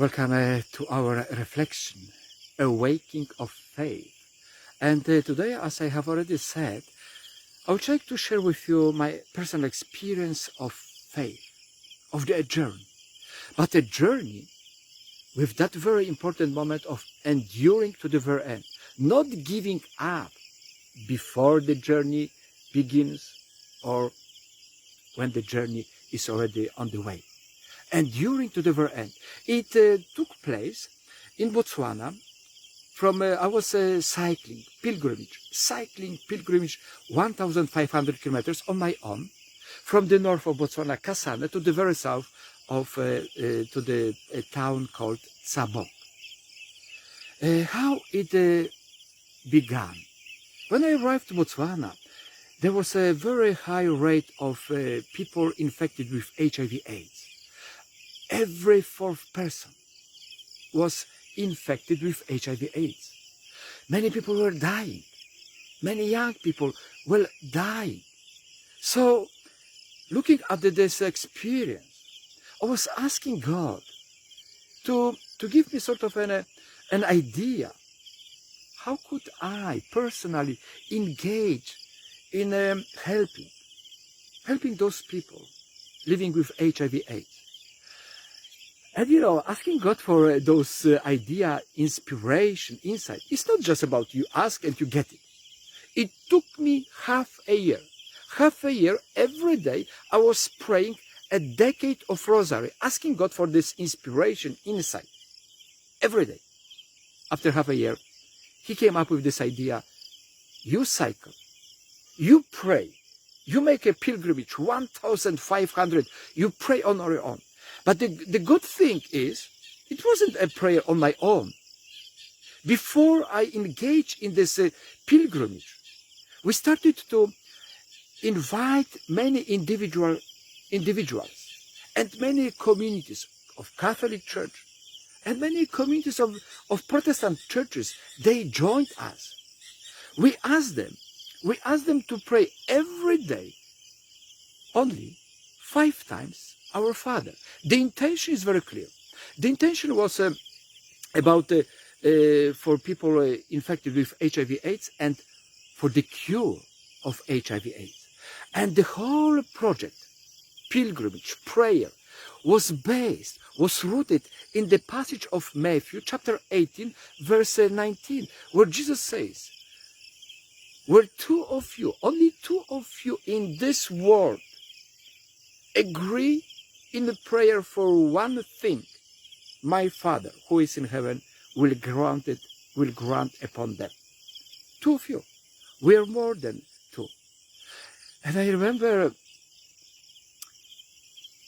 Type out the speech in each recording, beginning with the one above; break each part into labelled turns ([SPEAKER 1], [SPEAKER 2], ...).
[SPEAKER 1] Welcome to our reflection, Awakening of Faith. And today, as I have already said, I would like to share with you my personal experience of faith, of the journey. But a journey with that very important moment of enduring to the very end, not giving up before the journey begins or when the journey is already on the way. Enduring to the very end. It took place in Botswana. I was cycling pilgrimage 1,500 kilometers on my own, from the north of Botswana, Kasane, to the very south of to the town called Tsabok. How it began? When I arrived to Botswana, there was a very high rate of people infected with HIV/AIDS. Every fourth person was infected with HIV/AIDS. Many people were dying. Many young people were dying. So, looking at this experience, I was asking God to give me sort of an idea. How could I personally engage in helping those people living with HIV/AIDS? And asking God for those idea, inspiration, insight, it's not just about you ask and you get it. It took me half a year. Half a year, every day, I was praying a decade of rosary, asking God for this inspiration, insight. Every day. After half a year, he came up with this idea. You cycle, you pray, you make a pilgrimage, 1,500, you pray on your own. But the good thing is, it wasn't a prayer on my own. Before I engaged in this pilgrimage, we started to invite many individuals and many communities of Catholic Church and many communities of Protestant churches. They joined us. We asked them to pray every day, only 5 times, Our Father. The intention is very clear. The intention was about for people infected with HIV/AIDS and for the cure of HIV/AIDS. And the whole project, pilgrimage, prayer, was rooted in the passage of Matthew chapter 18, verse 19, where Jesus says, where only two of you in this world agree in the prayer for one thing, my Father who is in heaven will grant upon them. 2 of you. We are more than 2. And I remember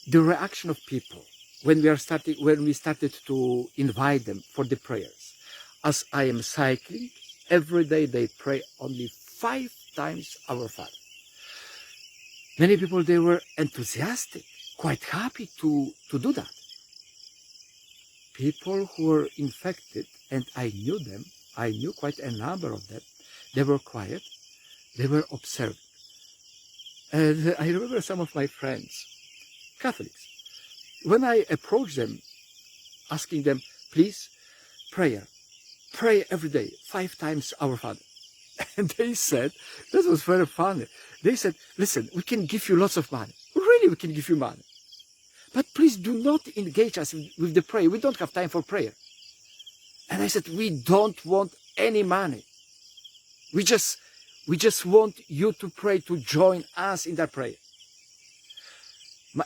[SPEAKER 1] the reaction of people when we started to invite them for the prayers. As I am cycling, every day they pray only 5 times Our Father. Many people, they were enthusiastic, quite happy to do that. People who were infected, and I knew quite a number of them, they were quiet, they were observing. And I remember some of my friends, Catholics, when I approached them, asking them, please, pray every day, 5 times Our Father. And they said, that was very funny, they said, listen, we can give you lots of money. Really, we can give you money. But please do not engage us with the prayer. We don't have time for prayer. And I said, we don't want any money. We just want you to pray, to join us in that prayer.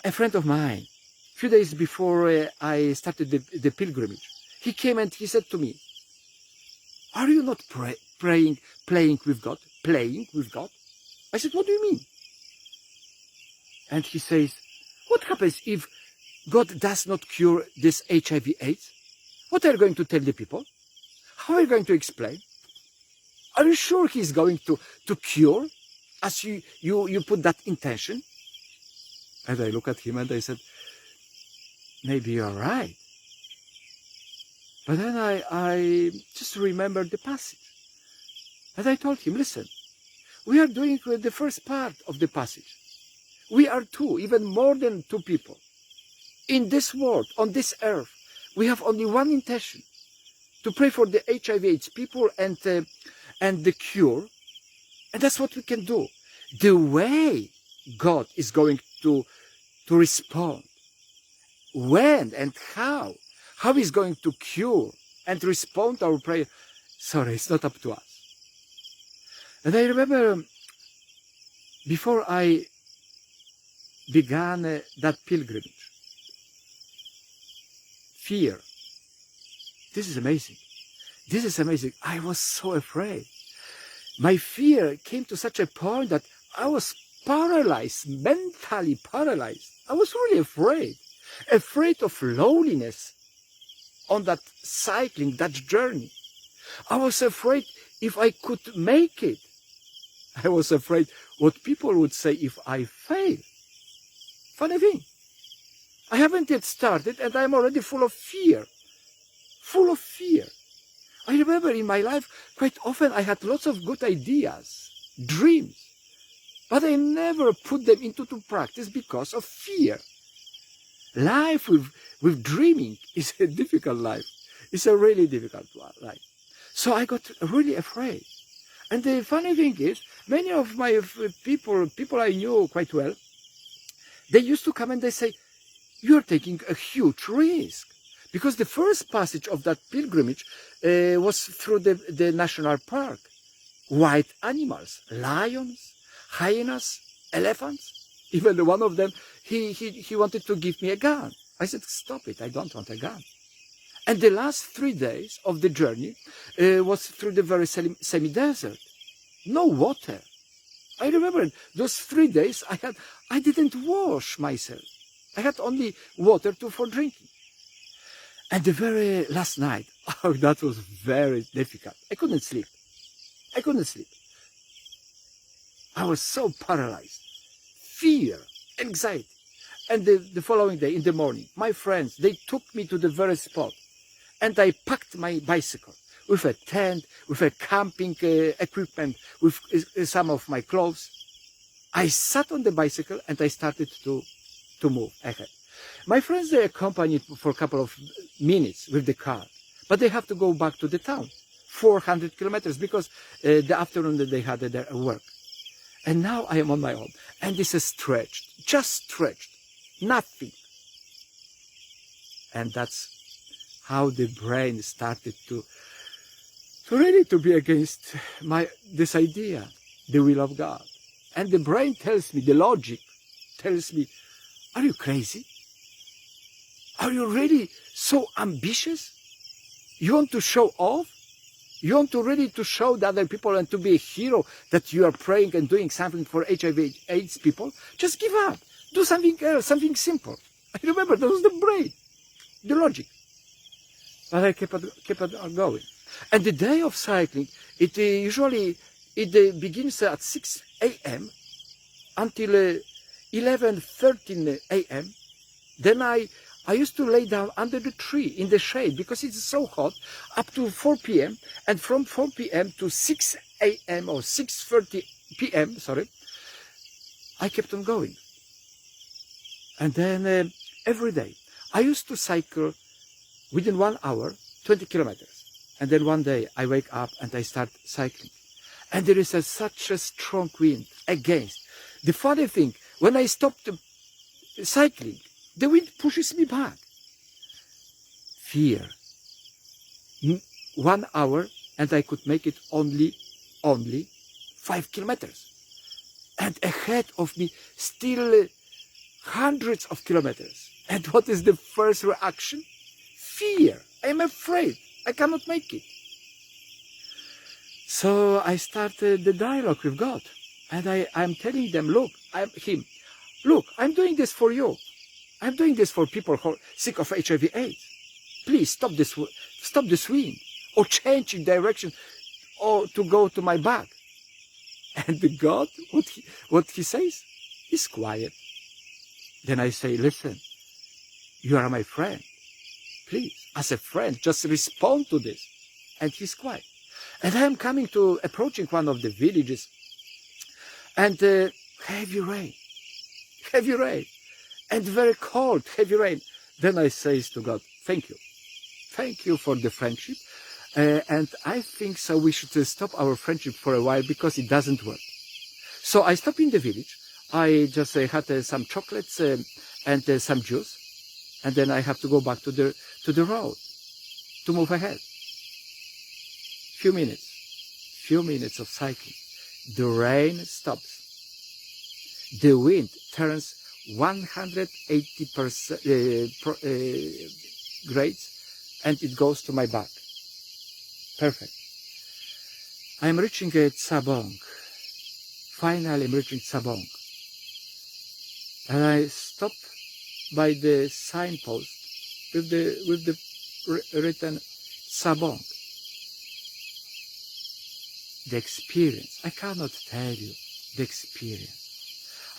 [SPEAKER 1] A friend of mine, a few days before I started the pilgrimage, he came and he said to me, are you not playing with God? Playing with God? I said, what do you mean? And he says, what happens if God does not cure this HIV/AIDS? What are you going to tell the people? How are you going to explain? Are you sure he's going to cure, as you put that intention? And I look at him and I said, maybe you're right. But then I just remembered the passage. And I told him, listen, we are doing the first part of the passage. We are 2, even more than 2 people. In this world, on this earth, we have only one intention, to pray for the HIV/AIDS people and the cure. And that's what we can do. The way God is going to respond, when and how he's going to cure and respond to our prayer, sorry, it's not up to us. And I remember before I began that pilgrimage, fear. This is amazing. This is amazing. I was so afraid. My fear came to such a point that I was paralyzed, mentally paralyzed. I was really afraid of loneliness on that cycling, that journey. I was afraid if I could make it. I was afraid what people would say if I fail. Funny thing. I haven't yet started and I'm already full of fear. Full of fear. I remember in my life, quite often I had lots of good ideas, dreams, but I never put them into practice because of fear. Life with dreaming is a difficult life. It's a really difficult life. So I got really afraid. And the funny thing is, many of my people I knew quite well, they used to come and they say, "You're taking a huge risk." Because the first passage of that pilgrimage was through the national park. Wild animals, lions, hyenas, elephants. Even one of them, he wanted to give me a gun. I said, "Stop it, I don't want a gun." And the last 3 days of the journey was through the very semi-desert. No water. I remember those 3 days I didn't wash myself. I had only water for drinking. And the very last night, oh, that was very difficult. I couldn't sleep. I was so paralyzed. Fear, anxiety. And the following day in the morning, my friends, they took me to the very spot. And I packed my bicycle with a tent, with a camping equipment, with some of my clothes. I sat on the bicycle and I started to move ahead. My friends, they accompanied for a couple of minutes with the car, but they have to go back to the town, 400 kilometers, because the afternoon they had their work. And now I am on my own, and this is stretched, just stretched, nothing. And that's how the brain started to really be against this idea, the will of God. And the brain tells me, the logic tells me, "Are you crazy? Are you really so ambitious? You want to show off? You want to really to show the other people and to be a hero that you are praying and doing something for HIV/AIDS people? Just give up. Do something else, something simple." I remember that was the brain, the logic. But I kept on going. And the day of cycling, it usually begins at 6 a.m. until 11:13 a.m. Then I used to lay down under the tree in the shade because it's so hot up to 4 p.m. And from 4 p.m. to 6 a.m. or 6:30 p.m., I kept on going. And then every day, I used to cycle within 1 hour, 20 kilometers. And then one day I wake up and I start cycling. And there is such a strong wind against. The funny thing, when I stopped cycling, the wind pushes me back. Fear. 1 hour and I could make it only 5 kilometers. And ahead of me, still hundreds of kilometers. And what is the first reaction? Fear. I'm afraid. I cannot make it. So I started the dialogue with God. And I'm telling them, look, I'm doing this for you. I'm doing this for people who are sick of HIV/AIDS. Please stop this wind, or change in direction, or to go to my back. And the God, what he says, is quiet. Then I say, listen, you are my friend. Please, as a friend, just respond to this. And he's quiet. And I am approaching one of the villages, and heavy rain, and very cold, heavy rain. Then I say to God, thank you. thank you for the friendship. And I think so we should stop our friendship for a while because it doesn't work. So I stopped in the village. I just had some chocolates and some juice. And then I have to go back to the road to move ahead. Few minutes of cycling. The rain stops. The wind turns 180 grades, and it goes to my back. Perfect. I'm reaching Tsabong. Finally, I'm reaching Tsabong. And I stop by the signpost with the written Tsabong. The experience, I cannot tell you the experience.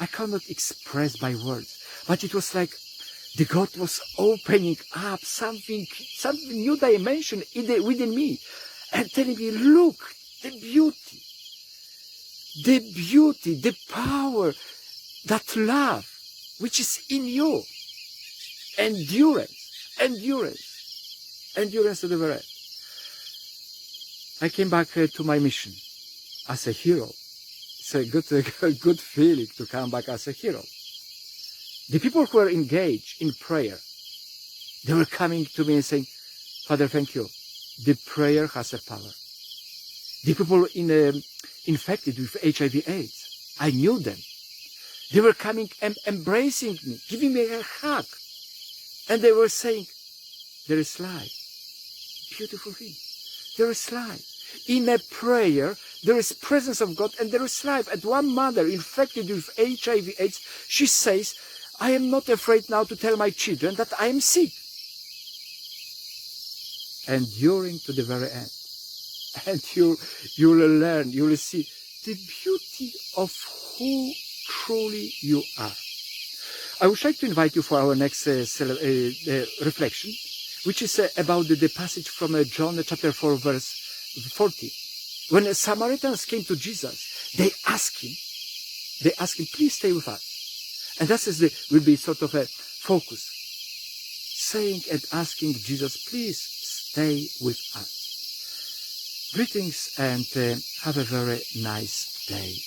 [SPEAKER 1] I cannot express by words, but it was like the God was opening up something new dimension within me and telling me, look, the beauty, the power, that love which is in you. Endurance to the very end. I came back to my mission as a hero. It's a good feeling to come back as a hero. The people who were engaged in prayer, they were coming to me and saying, Father, thank you. The prayer has a power. The people infected with HIV/AIDS, I knew them. They were coming and embracing me, giving me a hug. And they were saying, there is life. Beautiful thing. There is life. In a prayer, there is presence of God and there is life. And one mother infected with HIV/AIDS, she says, I am not afraid now to tell my children that I am sick. Enduring to the very end. And you will learn, you will see the beauty of who truly you are. I would like to invite you for our next reflection, which is about the passage from John chapter 4, verse 40. When the Samaritans came to Jesus, they asked him, please stay with us. And that will be sort of a focus. Saying and asking Jesus, please stay with us. Greetings and have a very nice day.